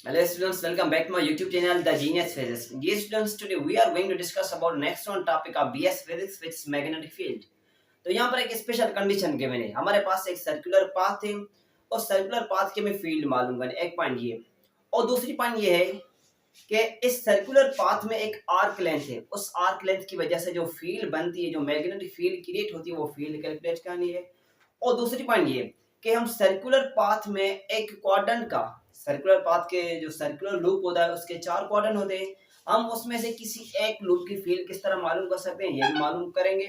Hello students, welcome back to my YouTube channel, The Genius Physics. Dear students, today we are going to discuss about next one topic of BS Physics, which is magnetic field. तो यहाँ पर एक special condition given है, हमारे पास एक circular path है और circular path के में फील्ड मालूम करना। एक पॉइंट ये और दूसरी पॉइंट ये है कि इस सर्कुलर पाथ में एक आर्क लेंथ है, उस आर्क लेंथ की वजह से जो फील्ड बनती है, जो मैग्नेटिक फील्ड क्रिएट होती है, वो फील्ड कैलकुलेट करनी है। और दूसरी पॉइंट ये कि हम सर्कुलर पाथ में एक क्वाड्रेंट का, सर्कुलर पाथ के जो सर्कुलर लूप होता है उसके 4 क्वाड्रेंट होते हैं, हम उसमें से किसी एक लूप की फील्ड किस तरह मालूम कर सकते हैं ये भी मालूम करेंगे।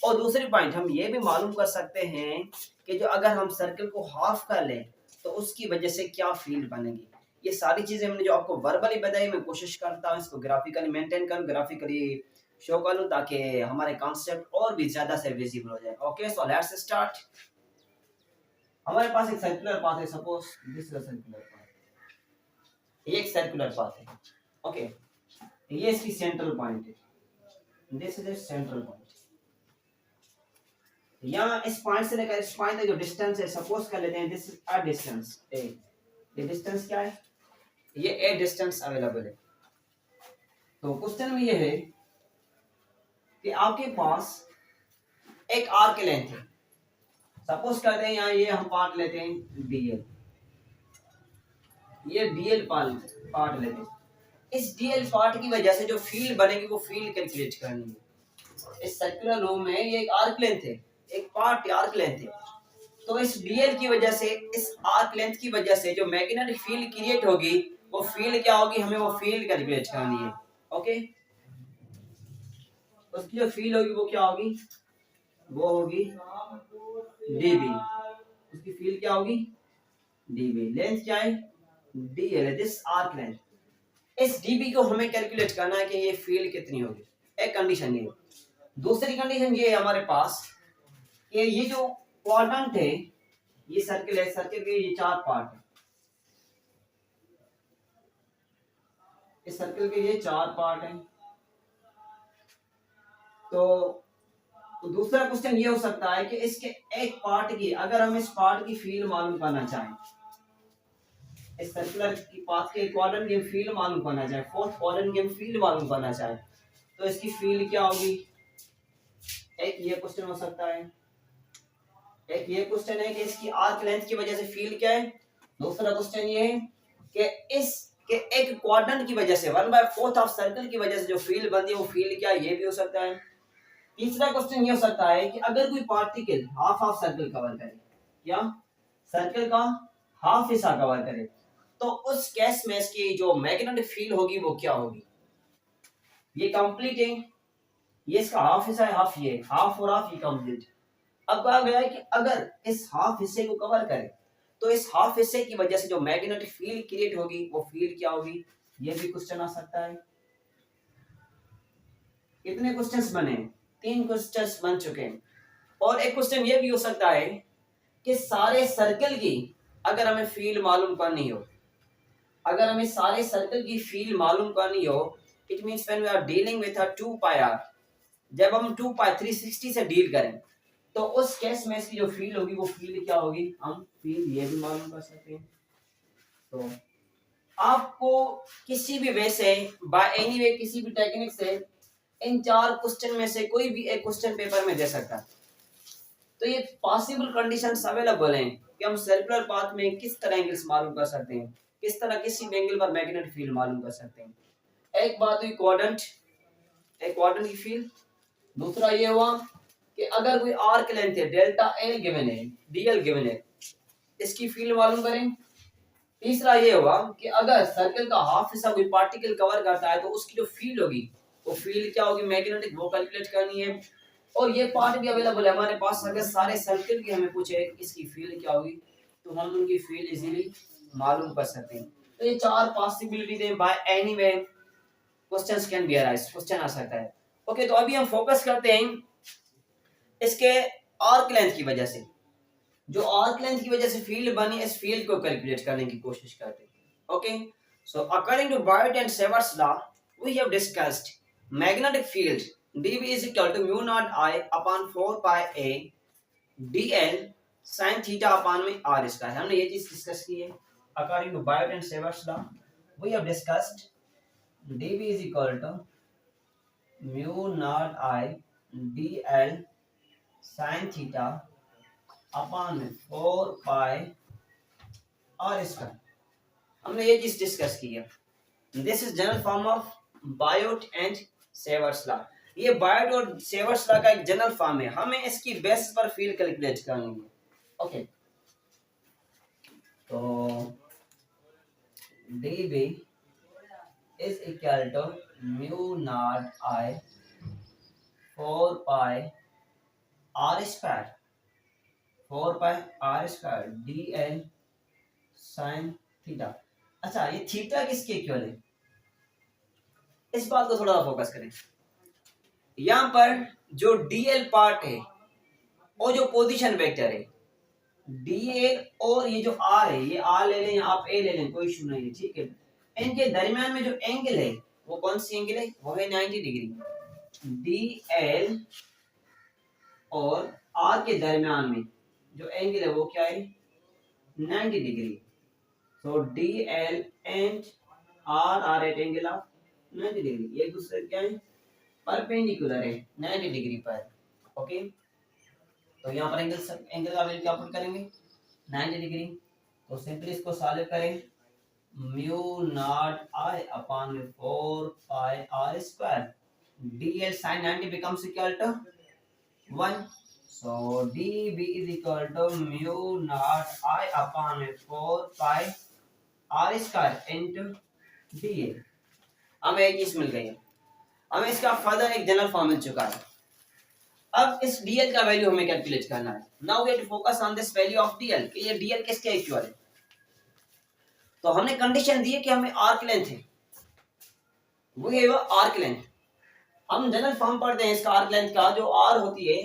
और दूसरी पॉइंट हम ये भी मालूम कर सकते हैं कि जो अगर हम सर्कल को हाफ कर लें तो उसकी वजह से क्या फील्ड बनेगी। ये सारी चीजें हमने जो आपको वर्बली बताई, मैं कोशिश करता हूँ इसको ग्राफिकली मेंटेन करूँ, ग्राफिकली शो करूँ ताकि हमारे कॉन्सेप्ट और भी ज्यादा से विजिबल हो जाए। Okay, so let's start. हमारे पास एक सर्कुलर पाथ है, suppose this is a circular path, ये एक सर्कुलर पाथ है। ओके, ये इसकी सेंट्रल पॉइंट है, this is a central point. यहाँ इस पॉइंट से लेकर इस पॉइंट तक जो डिस्टेंस है, सपोज कर लेते हैं दिस इज अ डिस्टेंस ए। ये डिस्टेंस क्या है? ये ए डिस्टेंस अवेलेबल है। तो क्वेश्चन में ये है कि आपके पास एक आर्क लेंथ है, सपोज करते हैं यहाँ ये हम पार्ट लेते हैं डीएल, ये डीएल पार्ट लेते हैं। इस डीएल पार्ट की वजह से जो फील्ड बनेगी वो फील्ड कैलकुलेट करनी है। इस सर्कुलर रूम में ये एक आर्क लेंथ है, एक पार्ट आर्क लेंथ है। तो इस डीएल की वजह से, इस आर्क लेंथ की वजह से जो मैग्नेटिक फील्ड क्रिएट होगी वो फील्ड क्या होगी, हमें वो फील्ड कैलकुलेट करनी है। ओके, उसकी जो फील्ड होगी वो क्या होगी, वो होगी डीबी। उसकी फील्ड क्या होगी, डीबी। लेंथ क्या है, डीएल है, दिस आर्क लेंथ। इस डीबी को हमें कैलकुलेट करना है कि ये फील्ड कितनी होगी। एक कंडीशन ये। दूसरी कंडीशन ये है हमारे पास कि ये जो क्वाड्रेंट है, ये सर्किल है, सर्किल के ये 4 पार्ट है, इस सर्किल के ये 4 पार्ट हैं। तो दूसरा क्वेश्चन ये हो सकता है कि इसके एक पार्ट की, अगर हम इस पार्ट की फील्ड मालूम करना चाहें, इस सर्कुलर की पाथ के क्वाड्रेंट की फील्ड मालूम करना चाहें, फोर्थ क्वाड्रेंट की फील्ड मालूम करना चाहें, तो इसकी फील्ड क्या होगी। एक ये क्वेश्चन हो सकता है, एक ये क्वेश्चन है कि इसकी आर्क लेंथ की वजह से फील्ड क्या है। दूसरा क्वेश्चन ये है कि इस के एक क्वाड्रेंट की वजह से 1/4 ऑफ सर्कल की वजह से जो फील्ड बनती है वो फील्ड क्या है, ये भी हो सकता है। तीसरा क्वेश्चन ये हो सकता है कि अगर कोई particle half of circle cover करे, या सर्कल का हाफ हिस्सा कवर करे, तो उस केस में इसकी जो मैग्नेटिक फील्ड होगी वो क्या होगी। ये कंप्लीट है, ये इसका हाफ हिस्सा है, हाफ ये हाफ और हाफ ये कंप्लीट। अब कहा गया है कि अगर इस हाफ हिस्से को कवर करे तो इस हाफ हिस्से की वजह से जो मैग्नेटिक फील्ड क्रिएट होगी वो फील्ड क्या होगी। ये भी क्वेश्चन आ सकता है। कितने क्वेश्चंस बने, 3 क्वेश्चंस बन चुके हैं। और एक क्वेश्चन ये भी हो सकता है कि सारे सर्कल की अगर हमें फील्ड मालूम करनी हो, अगर हमें सारे सर्कल की फील्ड मालूम करनी हो, it means when we are dealing with a 2 pi r, जब हम 2 पाई 360 से डील करें तो उस केस में इसकी जो फील्ड होगी वो फील्ड क्या होगी, हम फील्ड ये भी मालूम कर सकते हैं। तो आपको किसी भी वे से, बाय एनी वे, किसी भी टेक्निक से इन 4 क्वेश्चन में से कोई भी एक क्वेश्चन पेपर में दे सकता है। तो ये पॉसिबल कंडीशंस अवेलेबल हैं कि हम सर्कुलर पाथ में किस तरह एंगल्स मालूम कर सकते हैं, किस तरह किसी एंगल पर मैग्नेटिक फील्ड मालूम कर सकते हैं। एक बात हुई क्वाड्रेंट, एक क्वाड्रेंट की फील्ड। दूसरा ये हुआ कि अगर कोई आर्क लेंथ है, डेल्टा एल गिवन है, डीएल गिवन है, इसकी फील्ड मालूम करें। तीसरा ये हुआ कि अगर सर्कल का हाफ हिस्सा कोई पार्टिकल कवर करता है तो उसकी जो फील्ड होगी वो फील्ड क्या होगी, मैग्नेटिक, वो कैलकुलेट करनी है। और ये पार्ट भी अवेलेबल है हमारे पास, अगर सारे सर्कल की हमें पूछे इसकी फील्ड क्या होगी तो हम उनकी फील्ड इजीली मालूम कर सकते हैं। तो ये 4 पॉसिबिलिटी है, by anyway questions can be arise, question आ सकता है। ओके, तो अभी हम फोकस करते हैं इसके आर्क लेंथ की वजह से, जो आर्क लेंथ की वजह से फील्ड बनी, इस फील्ड को कैलकुलेट करने की कोशिश करते हैं। Okay, so according to Biot and Savart's law we have discussed magnetic field dB is equal to mu naught I upon 4 pi a dl sin theta upon में r स्क्वायर। हमने ये चीज डिस्कस की है according to Biot and Savart's law. we have discussed dv is equal to mu naught I dl sin theta upon 4 pi r square. हमने ये चीज discuss की है. This is general form of Biot and Savart's law. ये Biot और Savart's law का एक general form है. हमें इसकी बेसिस पर फील्ड कैलकुलेट करनी है. ओके, तो dv is equal to mu naught I 4 pi r square 4 pi r square dl sin theta. अच्छा, ये थीटा किसके इक्वल है? इस बात को थोड़ा फोकस करें. यहां पर जो dl पार्ट है और जो पोजीशन वेक्टर है dl और ये जो r है, ये r ले लें या आप a ले लें, कोई इशू नहीं है. ठीक है, इनके दरमियान में जो एंगल है वो कौन सी एंगल है? वो है 90 डिग्री. dl और r के दरमियान में जो एंगल है वो क्या है? 90 degree. So DL and R are at angle of 90 degree. ये दूसरे क्या है? परपेंडिकुलर है 90 डिग्री पर. ओके, तो यहाँ पर एंगल का वैल्यू क्या पुट करेंगे? 90 डिग्री. तो सिंपली इसको सॉल्व करें. Mu naught I upon 4 pi r square dl sin 90 becomes equal to 1. So dv is equal to mu naught I upon 4 pi r square into dl. हमें एक चीज मिल गई है. हमें इसका फर्दर एक जनरल फॉर्म मिल चुका है. अब इस dl का वैल्यू हमें कैलकुलेट करना है. Now we have to focus on this value of dl कि ये dl किसके इक्वल है. तो हमने कंडीशन दी है कि हमें आर्क लेंथ है, वो है वो आर्क लेंथ. हम जनरल फॉर्म पढ़ते हैं इसका आर्क लेंथ का, जो r होती है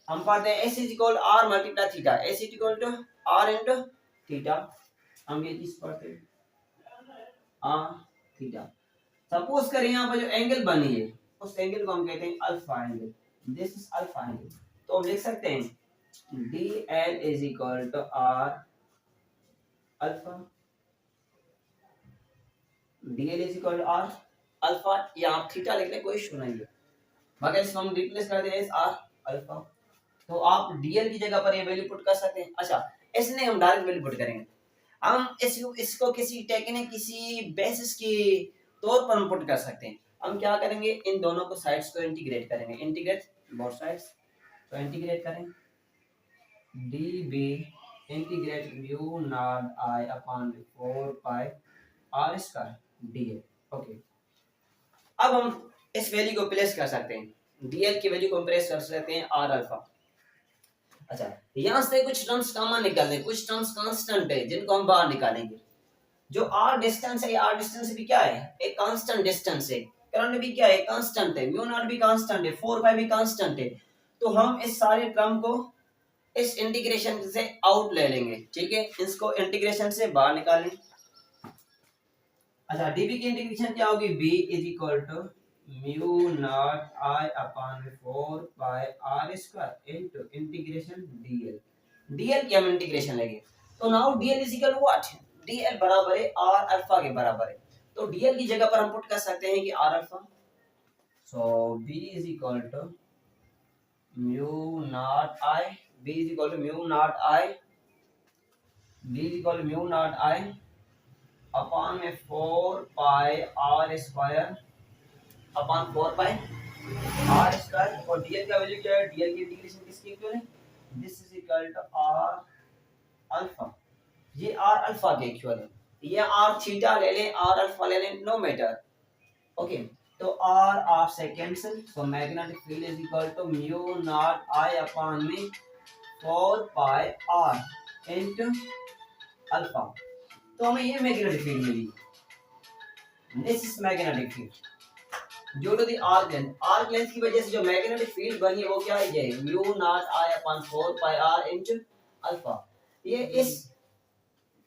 हम पढ़ते हैं s is equal r multiply theta. s is equal to r into theta. हम ये चीज पढ़ते हैं r थीटा. सपोज करें यहाँ पर जो एंगल बनी है उस एंगल को हम कहते हैं alpha angle. This is alpha angle. तो हम लिख सकते हैं dl is equal to r alpha. dl is equal to r alpha. यहाँ थीटा लिख ले, कोई इशू नहीं है, मगर इसको हम रिप्लेस कर दें r अल्फा. तो आप dl की जगह पर ये वैल्यू पुट कर सकते हैं. अच्छा, इसने हम डायरेक्ट वैल्यू पुट करेंगे. हम इसको किसी टेक्निक किसी बेसिस के तौर पर हम पुट कर सकते हैं. हम क्या करेंगे? इन दोनों को साइड्स को इंटीग्रेट करेंगे. Integrate both sides. तो इंटीग्रेट करें db integrate mu naught I upon 4 pi r square dl. Okay, अब हम इस वैल्यू को प्लेस कर सकते हैं. dl की वैल्यू को प्लेस कर सकते हैं r अल्फा. अच्छा, यहां से कुछ टर्म्स कॉमन निकालने, कुछ टर्म्स कांस्टेंट है जिनको हम बाहर निकालेंगे. जो r डिस्टेंस है, r डिस्टेंस भी क्या है? एक कांस्टेंट डिस्टेंस है. करंट भी क्या है? कांस्टेंट है. म्यू नॉट भी कांस्टेंट है. 4 पाई भी कांस्टेंट है. तो हम इस सारे टर्म को इस इंटीग्रेशन से आउट ले लेंगे. ठीक है, इसको इंटीग्रेशन से बाहर निकालें. अच्छा, dv की इंटीग्रेशन क्या होगी? b is equal to mu naught I upon 4 pi r square into integration dl. dl की हम इंटीग्रेशन लेंगे. तो now dl is equal to what? dl बराबर है r अल्फा के बराबर है. तो dl की जगह पर हम पुट कर सकते हैं कि r alpha. So b is equal to mu naught I. b is equal to mu naught I. b is equal to mu naught I upon 4 pi r square upon 4 pi r square. और dl का value क्या है? dl की integration किसके equal है? This is equal to r alpha. ये r alpha के equal है. ये r थीटा ले लें, r अल्फा ले लें, नो मैटर. ओके, तो r से cancel. So magnetic field is equal to mu naught I upon में 4 पाई r इनटू अल्फा. तो हमें ये मैग्नेटिक फील्ड मिली. This is magnetic field due to the arc length. Arc length की वजह से जो मैग्नेटिक फील्ड बनी है वो क्या है? ये mu naught I upon 4 pi r into alpha. ये इस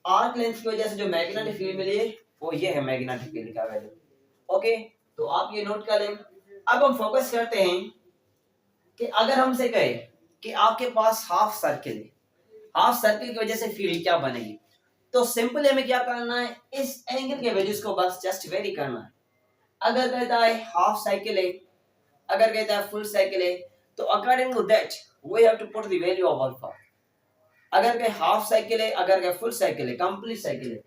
आर्क लेंथ की वजह से जो मैग्नेटिक फील्ड मिली है वो ये है मैग्नेटिक फील्ड का वैल्यू. ओके, तो आप ये नोट कर लें. अब हम फोकस करते हैं कि अगर हमसे कहे कि आपके पास हाफ सर्किल है, हाफ सर्किल की वजह से फील्ड क्या बनेगी. तो सिंपल हमें क्या करना है, इस एंगल के वैल्यूज को बस जस्ट वेरी करना है। अगर कहता है हाफ साइकिल है, अगर कहता है फुल साइकिल है, तो according to that we have to put the value of alpha. अगर कहे हाफ साइकिल है, अगर कहे फुल साइकिल है, कंप्लीट साइकिल है,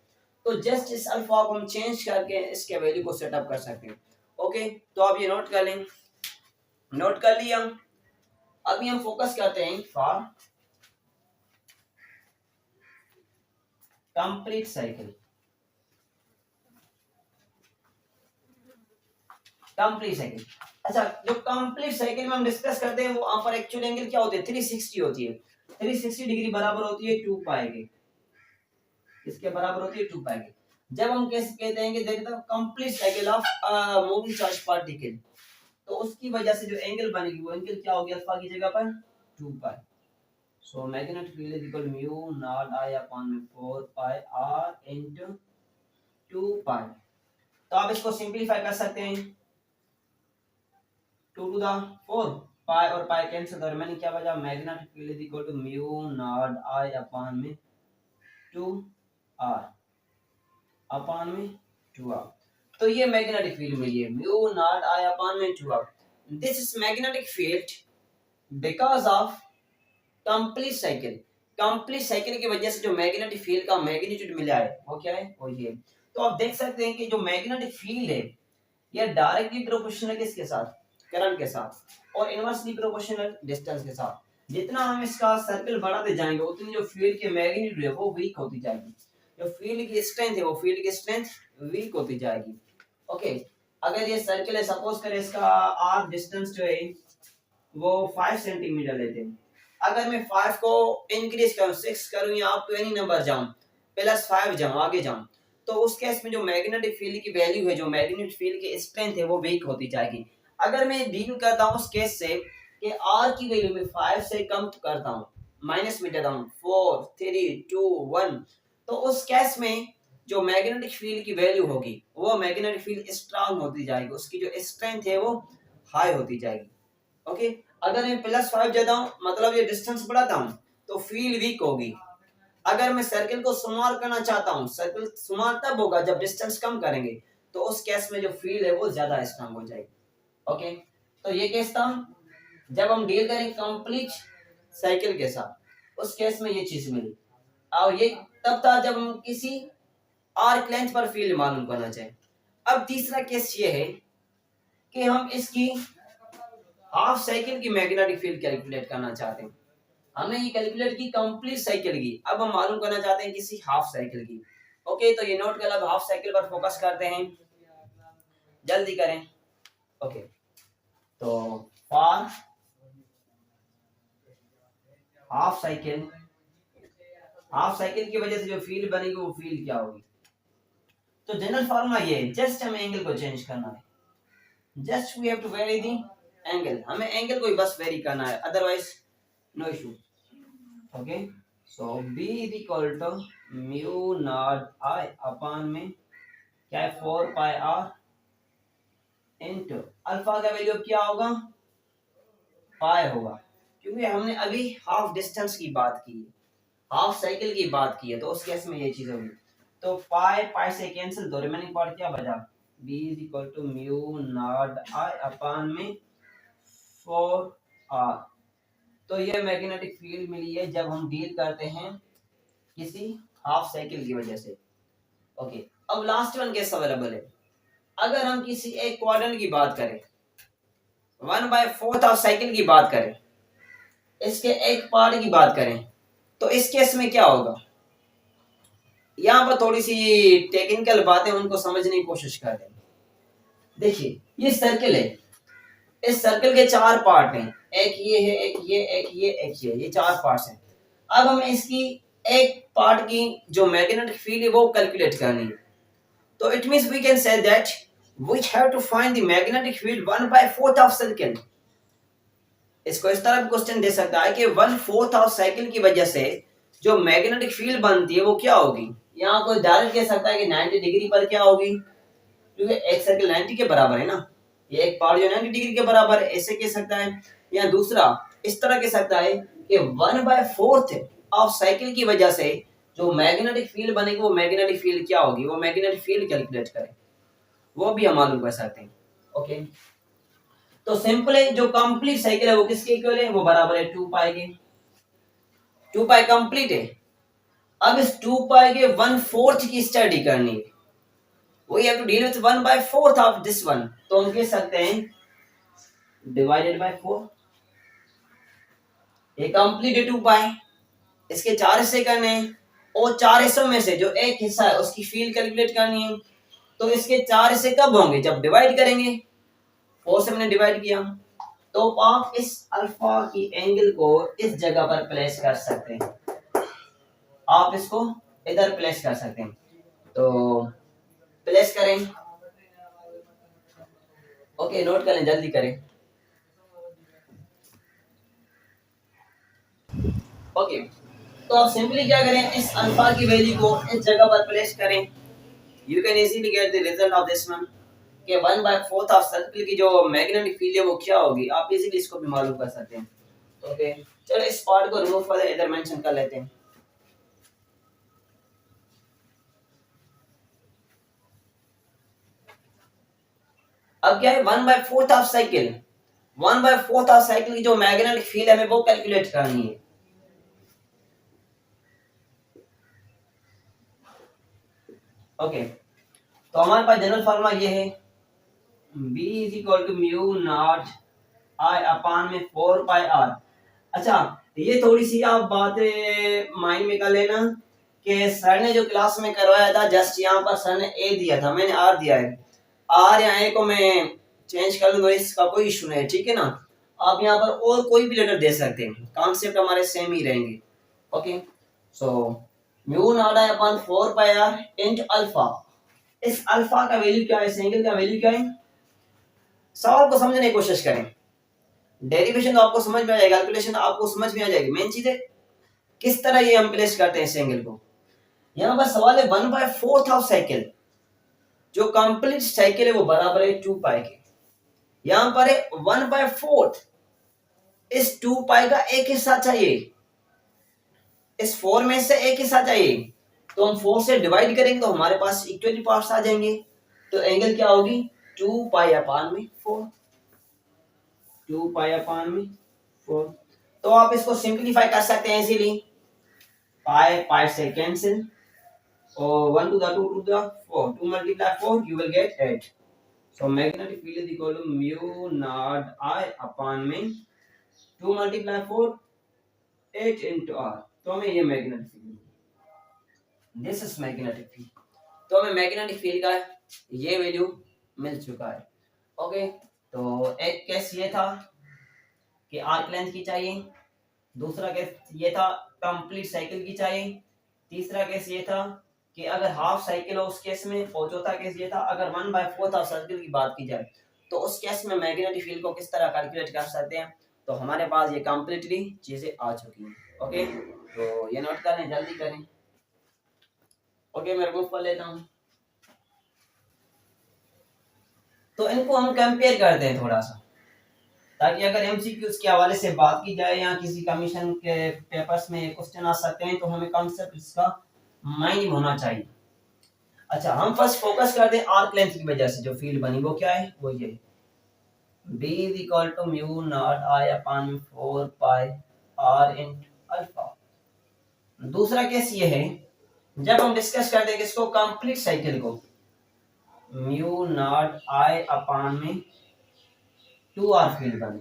तो जस्ट इस अल्फा को हम चेंज करके इसके वैल्यू को सेटअप कर सकते हैं। ओके, तो आप ये नोट कर लें, नोट कर लिया। अभी हम फोकस करते हैं for complete cycle. Complete cycle, अच्छा, जो कंप्लीट साइकिल में हम डिस्कस करते हैं वो वहां पर एक्चुअल एंगल क्या होती है, 360 होती है। 360 डिग्री बराबर होती है 2 पाई के, इसके बराबर होती है 2 पाई के। जब हम कैसे कहते हैं कि देखो complete cycle of moving charge particle, तो उसकी वजह से जो एंगल बनेगी वो एंगल क्या होगी, अल्फा की जगह पर 2 pi. So magnetic field is equal mu naught I upon 4 pi are into 2 pi. तो आप इसको सिंपलीफाई कर सकते हैं, 2 टू द 4, पाई और पाई कैंसिल, तो रिमेनिंग क्या बचा, magnetic field is equal to mu naught I upon में 2 आर अपॉन में 2 आर। तो ये मैग्नेटिक फील्ड मिली है, म्यू नॉट आई अपॉन में 2 r. This is magnetic field because of complete cycle. Complete cycle की वजह से जो मैग्नेटिक फील्ड का मैग्नीट्यूड मिला है वो क्या है, वो ये। तो आप देख सकते हैं कि जो मैग्नेटिक फील्ड है ये डायरेक्टली प्रोपोर्शनल किसके साथ, करंट के साथ, और इनवर्सली प्रोपोर्शनल डिस्टेंस के साथ। जितना हम इसका सर्कल बढ़ाते जाएंगे उतनी जो फील्ड की मैग्नीट्यूड है वो वीक होती जाएगी, जो फील्ड की स्ट्रेंथ है वो फील्ड की स्ट्रेंथ वीक होती जाएगी। ओके, अगर ये सर्कल है, सपोज करें इसका आर डिस्टेंस जो है वो 5 सेंटीमीटर लेते हैं। अगर मैं 5 को इंक्रीज करूं, 6 करूं या आप एनी नंबर जाऊं, +5 जाऊं, आगे जाऊं, तो उस केस में जो मैग्नेटिक फील्ड की वैल्यू है, जो मैग्नेटिक फील्ड की स्ट्रेंथ है वो वीक होती जाएगी। अगर मैं डील करता हूं उस केस से कि आर की वैल्यू में 5 से कम करता हूं, माइनस में देता हूं 4 3 2 1, तो उस केस में जो मैग्नेटिक फील्ड की वैल्यू होगी वो मैग्नेटिक फील्ड स्ट्रांग होती जाएगी, उसकी जो स्ट्रेंथ है वो हाई होती जाएगी। ओके, अगर मैं +5 देता हूं, मतलब ये डिस्टेंस बढ़ाता हूं, तो फील्ड वीक होगी। अगर मैं सर्कल को स्मॉल करना चाहता हूं, सर्कल स्मॉल तब होगा जब डिस्टेंस कम करेंगे, तो उस केस में जो फील्ड है वो ज्यादा स्ट्रांग हो जाएगी। ओके, तो ये केस था जब हम डील करें कंप्लीट साइकिल के साथ, उस केस में ये चीज मिली। और ये तब था जब हम किसी आर्क लेंथ पर फील्ड मालूम करना चाहें। अब तीसरा केस ये है कि हम इसकी हाफ साइकिल की मैग्नेटिक फील्ड कैलकुलेट करना चाहते हैं। हमने ये कैलकुलेट की कंप्लीट साइकिल की, अब हम मालूम करना चाहते हैं किसी हाफ साइकिल की। ओके, तो ये नोट कर, अब हाफ साइकिल पर फोकस करते हैं, जल्दी करें। ओके, तो for half cycle, half cycle की वजह से जो फील्ड बनेगी वो फील्ड क्या होगी, तो जनरल फॉर्मूला ये है, जस्ट हमें एंगल को चेंज करना है, just we have to vary the angle, हमें एंगल को ही बस वेरी करना है, otherwise no issue. Okay, so b is equal to mu naught I upon में क्या है 4 पाई आर इनटू अल्फा का वैल्यू क्या होगा, पाई होगा, क्योंकि हमने अभी हाफ डिस्टेंस की बात की है, हाफ साइकिल की बात की है, तो उस केस में ये चीज होगी। तो पाई पाई से कैंसिल, तो रिमेनिंग पार्ट क्या बचा, b is equal to mu naught I upon में 4 आर। तो ये मैग्नेटिक फील्ड मिली है जब हम डील करते हैं किसी हाफ साइकिल की वजह से। ओके, अब लास्ट वन केस अवेलेबल है, अगर हम किसी एक क्वाड्रेंट की बात करें, 1/4 ऑफ साइकिल की बात करें, इसके एक पार्ट की बात करें, तो इस केस में क्या होगा, यहाँ पर थोड़ी सी टेक्निकल बातें उनको समझने की कोशिश करते हैं। देखिए, ये सर्किल है, इस सर्किल के 4 पार्ट हैं, एक ये है, एक ये, एक ये, एक ये 4 पार्ट्स हैं। अब हमें इसकी एक पार्ट की जो मैग्नेटिक फील्ड है वो कैलकुलेट करनी है, तो it means we can say that we have to find the magnetic field 1/4 of circle. इसको इस तरह क्वेश्चन दे सकता है कि 1/4 ऑफ साइकिल की वजह से जो मैग्नेटिक फील्ड बनती है वो क्या होगी। यहाँ कोई डायरेक्ट कह सकता है कि 90 डिग्री पर क्या होगी, क्योंकि एक सर्किल 90 के बराबर है ना, ये एक पार्ट जो 90 डिग्री के बराबर है, ऐसे कह सकता है। या दूसरा इस तरह कह सकता है कि 1/4 ऑफ साइकिल की वजह से जो मैग्नेटिक फील्ड बनेगी वो मैग्नेटिक फील्ड क्या होगी, वो मैग्नेटिक फील्ड कैलकुलेट करें, वो भी हम मालूम कर सकते हैं। ओके, तो सिंपल है, जो कंप्लीट साइकिल है वो किसके इक्वल है, वो बराबर है 2 पाई के। 2 पाई कंप्लीट है। अब इस 2 पाई के 1/4 की स्टडी करनी है, we have to deal with 1/4 of this one, तो हम कह सकते हैं डिवाइडेड बाय 4। ये कंप्लीट है 2 पाई, इसके 4 हिस्से करने हैं और 4 हिस्सों में से जो एक हिस्सा है उसकी फील्ड कैलकुलेट करनी है। तो इसके 4 हिस्से कब होंगे, जब डिवाइड करेंगे। 4 से मैंने डिवाइड किया, तो आप इस अल्फा की एंगल को इस जगह पर प्लेस कर सकते हैं, आप इसको इधर प्लेस कर सकते हैं, तो प्लेस करें। ओके, नोट करें, जल्दी करें। ओके, तो आप सिंपली क्या करें, इस अल्फा की वैल्यू को इस जगह पर प्लेस करें। You can easily get the result of this one कि 1/4 ऑफ सर्कल की जो मैग्नेटिक फील्ड है वो क्या होगी, आप इजीली इसको भी मालूम कर सकते हैं। ओके, चलो इस पार्ट को रिमूव कर इधर मेंशन कर लेते हैं। अब क्या है, 1/4 ऑफ साइकिल, 1/4 ऑफ साइकिल की जो मैग्नेटिक फील्ड है हमें वो कैलकुलेट करनी है। ओके, तो हमारे पास जनरल फार्मूला ये है, B is equal to mu naught I upon में 4 पाई R। अच्छा, ये थोड़ी सी आप बातें माइंड में कर लेना कि सर ने जो क्लास में करवाया था, जस्ट यहाँ पर सर ने A दिया था, मैंने R दिया है। R या A को मैं चेंज कर लूँ तो इसका कोई इशू नहीं है, ठीक है ना। आप यहाँ पर और कोई भी लेटर दे सकते हैं, कॉन्सेप्ट हमारे सेम ही रहेंगे। Okay, so mu naught I upon 4 pi R into alpha. इस अल्फा का वैल्यू क्या है, इस एंगल का वैल्यू क्या है, सवाल को समझने की कोशिश करें। डेरिवेशन तो आपको समझ में आ जाएगा, कैलकुलेशन आपको समझ में आ जाएगी। मेन चीज है किस तरह ये हम प्लेस करते हैं इस एंगल को। यहाँ पर सवाल है 1/4 ऑफ साइकिल, जो कंप्लीट साइकिल है वो बराबर है 2 पाई के। यहाँ पर है 1/4, इस 2 पाई का एक हिस्सा चाहिए, इस 4 में से एक हिस्सा चाहिए, तो हम 4 से डिवाइड करेंगे तो हमारे पास इक्वली पार्ट्स आ जाएंगे। तो एंगल क्या होगी, 2 पाई अपान में 4, 2 पाई अपान में 4। तो आप इसको सिंप्लीफाई कर सकते हैं इजीली, पाई पाई से कैंसिल और 1 to the 2 to the 4, 2 multiply 4 you will get 8। so magnetic field is equal to mu naught I upon में 2 multiply 4 8 into R। तो हमें ये magnetic field, this is magnetic field, तो हमें मैग्नेटिक फील्ड का ये वैल्यू मिल चुका है। ओके, तो एक केस ये था कि आर्क लेंथ की चाहिए, दूसरा केस ये था कंप्लीट साइकिल की चाहिए, तीसरा केस ये था कि अगर हाफ साइकिल हो उस केस में, और चौथा केस ये था अगर 1/4 ऑफ सर्कल की बात की जाए तो उस केस में मैग्नेटिक फील्ड को किस तरह कैलकुलेट कर सकते हैं। तो हमारे पास ये कंप्लीटली चीजें आ चुकी हैं। ओके, तो ये नोट करें, जल्दी करें। ओके, मैं रिमूव कर लेता हूँ। तो इनको हम कंपेयर करते हैं थोड़ा सा, ताकि अगर एमसीक्यूज के हवाले से बात की जाए या किसी कमीशन के पेपर्स में क्वेश्चन आ सकते हैं तो हमें कॉन्सेप्ट इसका माइंड होना चाहिए। अच्छा, हम फर्स्ट फोकस करते हैं आर्क लेंथ की वजह से जो फील्ड बनी वो क्या है, वो ये B is equal to mu naught I upon 4 pi R in alpha. दूसरा केस ये है, जब हम डिस्कस करते हैं किसको, कंप्लीट साइकिल को, म्यू नॉट I अपान में 2R फील्ड बने।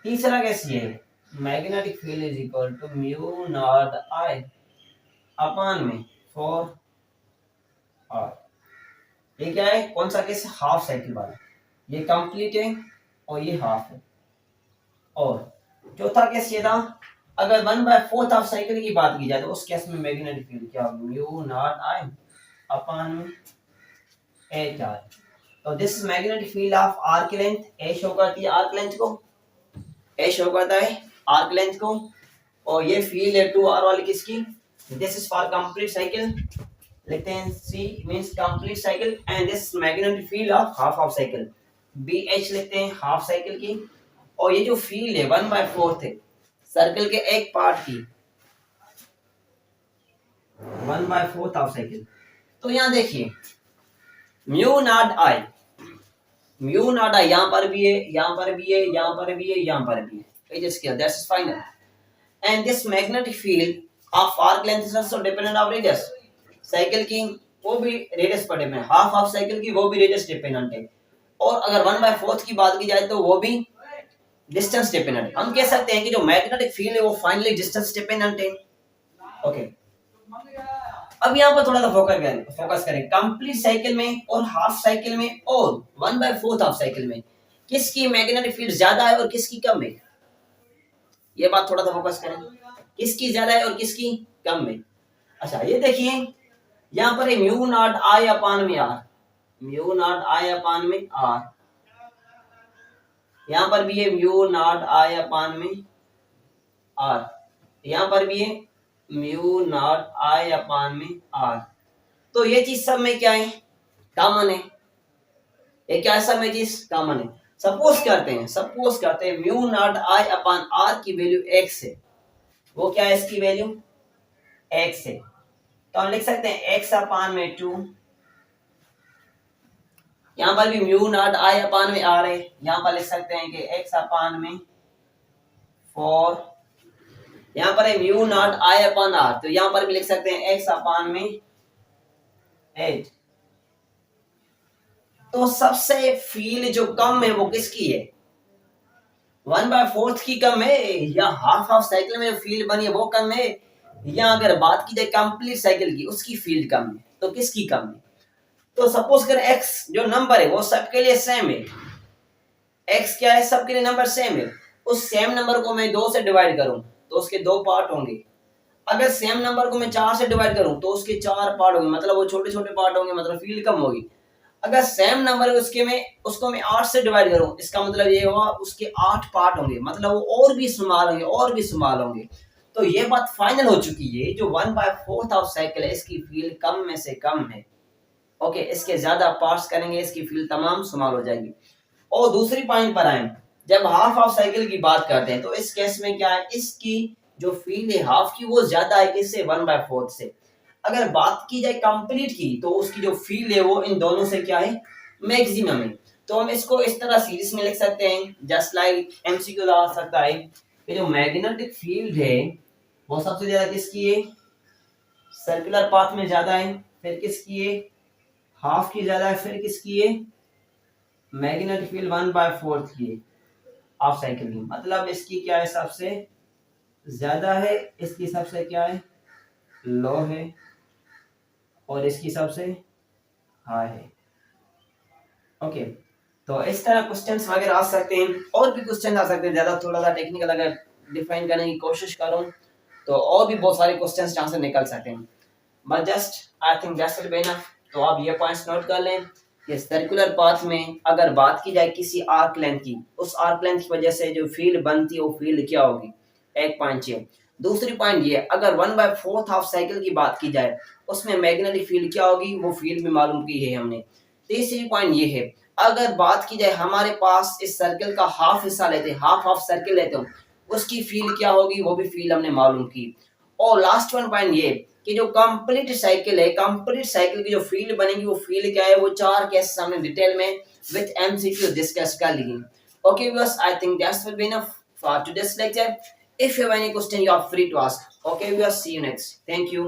तीसरा केस ये है, magnetic field is equal to mu naught I upon में 4R। ये क्या है, कौन सा केस, हाफ साइकिल वाला, ये कंप्लीट है और ये हाफ है। और चौथा केस ये था, अगर 1/4 ऑफ साइकिल की बात की जाए तो उस केस में मैग्नेटिक फील्ड क्या होगी, म्यू नॉट I अपान में 8R। तो this is magnetic field of arc length. A show करती है आर्क लेंथ को, ए शो करता है आर्क लेंथ को, और ये फील्ड है 2R वाली किसकी, this is for complete cycle, लिखते हैं C means complete cycle, and this magnetic field of half of cycle, BH लिखते हैं हाफ साइकिल की। और ये जो फील्ड है 1/4 है सर्कल के एक पार्ट की, 1/4 ऑफ साइकिल। तो यहाँ देखिए म्यू नॉट आई, म्यू नॉट आई यहाँ पर भी है, यहाँ पर भी है, यहाँ पर भी है, यहाँ पर भी है। It is clear. That's final. And this magnetic field of arc length is also dependent on radius. Cycle की वो भी रेडियस पर डिपेंड है, हाफ ऑफ साइकिल की वो भी रेडियस डिपेंडेंट है, और अगर 1/4 की बात की जाए तो वो भी डिस्टेंस डिपेंडेंट है। हम कह सकते हैं कि जो मैग्नेटिक फील्ड है वो फाइनली डिस्टेंस डिपेंडेंट है। ओके, अब यहाँ पर थोड़ा सा फोकस करें कंप्लीट साइकिल में और हाफ साइकिल में और 1/4 ऑफ साइकिल में किसकी मैग्नेटिक फील्ड ज्यादा है और किसकी कम है, ये बात थोड़ा सा फोकस करें, किसकी ज्यादा है और किसकी कम है। अच्छा ये देखिए यहाँ पर है म्यू नॉट आई अपान में आर, म्यू नॉट आई अपान में आर, यहाँ पर भी है म्यू नॉट आई अपान में आर, यहाँ पर भी है म्यू नॉट आई अपान में आर। तो ये चीज सब में क्या है, कॉमन है, ये क्या है, सब में चीज कॉमन है। सपोज करते हैं mu naught I upon r की वैल्यू x है, वो क्या है, इसकी वैल्यू x है, तो हम लिख सकते हैं x अपान में 2, यहाँ पर भी म्यू नॉट आई अपान में आर है, यहाँ पर लिख सकते हैं कि x अपान में 4, यहाँ पर है mu naught I upon r, तो यहाँ पर भी लिख सकते हैं x अपान में 8। तो सबसे फील्ड जो कम है वो किसकी है, 1/4 की कम है, या हाफ ऑफ साइकिल में जो फील्ड बनी है वो कम है, या अगर बात की जाए कंप्लीट साइकिल की उसकी फील्ड कम है, तो किसकी कम है। तो सपोज कर x जो नंबर है वो सबके लिए सेम है, x क्या है, सबके लिए नंबर सेम है, उस सेम नंबर को मैं 2 से डिवाइड करूं तो उसके 2 पार्ट होंगे, अगर सेम नंबर को मैं 4 से डिवाइड करूं तो उसके 4 पार्ट होंगे, मतलब वो छोटे छोटे पार्ट होंगे, मतलब फील्ड कम होगी। अगर सेम नंबर उसको मैं 8 से डिवाइड करूं, इसका मतलब ये हुआ उसके 8 पार्ट होंगे, मतलब वो और भी स्मॉल होंगे। तो ये बात फाइनल हो चुकी है, जो 1/4 ऑफ साइकिल है इसकी फील्ड कम में से कम है। ओके, इसके ज्यादा पार्ट्स करेंगे इसकी फील्ड तमाम स्मॉल हो जाएगी। और दूसरी पॉइंट पर आए, जब हाफ ऑफ साइकिल की बात करते हैं तो इस केस में क्या है, इसकी जो फील्ड है हाफ की वो ज्यादा है किससे, 1/4 से। अगर बात की जाए कंप्लीट की तो उसकी जो फील्ड है वो इन दोनों से क्या है, मैक्सिमम है। तो हम इसको इस तरह सीरीज में लिख सकते हैं, जस्ट लाइक एमसीक्यू आ सकता है कि जो मैग्नेटिक फील्ड है वो सबसे ज्यादा किसकी है, सर्कुलर पाथ में ज्यादा है, फिर किसकी है, हाफ की ज्यादा है, फिर किसकी है, मैग्नेटिक फील्ड 1/4 की है ऑफ साइकिल की, मतलब इसकी क्या है, सबसे ज्यादा है, इसकी सबसे क्या है, लो है, और इसकी सबसे हाई है। ओके, तो इस तरह क्वेश्चंस वगैरह आ सकते हैं, और भी क्वेश्चन आ सकते हैं, ज्यादा थोड़ा सा टेक्निकल अगर डिफाइन करने की कोशिश करूं तो और भी बहुत सारे क्वेश्चंस यहाँ से निकल सकते हैं, but just I think that's it enough. तो आप ये पॉइंट्स नोट कर लें कि सर्कुलर पाथ में अगर बात की जाए किसी आर्क लेंथ की, उस आर्क लेंथ की वजह से जो फील्ड बनती है वो फील्ड क्या होगी, एक पॉइंट ये। दूसरी पॉइंट ये, अगर 1/4 ऑफ साइकिल की बात की जाए उसमें मैग्नेटिक फील्ड क्या होगी, वो फील्ड भी मालूम की है हमने। तीसरी पॉइंट ये है, अगर बात की जाए हमारे पास इस सर्कल का हाफ हिस्सा लेते हैं, हाफ ऑफ सर्कल लेते हो, उसकी फील्ड क्या होगी, वो भी फील्ड हमने मालूम की। और लास्ट वन पॉइंट ये कि जो कंप्लीट साइकिल है, कंप्लीट साइकिल की जो फील्ड बनेगी वो फील्ड क्या है, वो 4 केस हमने डिटेल में विद एमसीक्यू डिस्कस कर ली। Okay viewers, I think that's will be enough for today's lecture. If you have any question, you are free to ask. Okay, we will see you next. Thank you.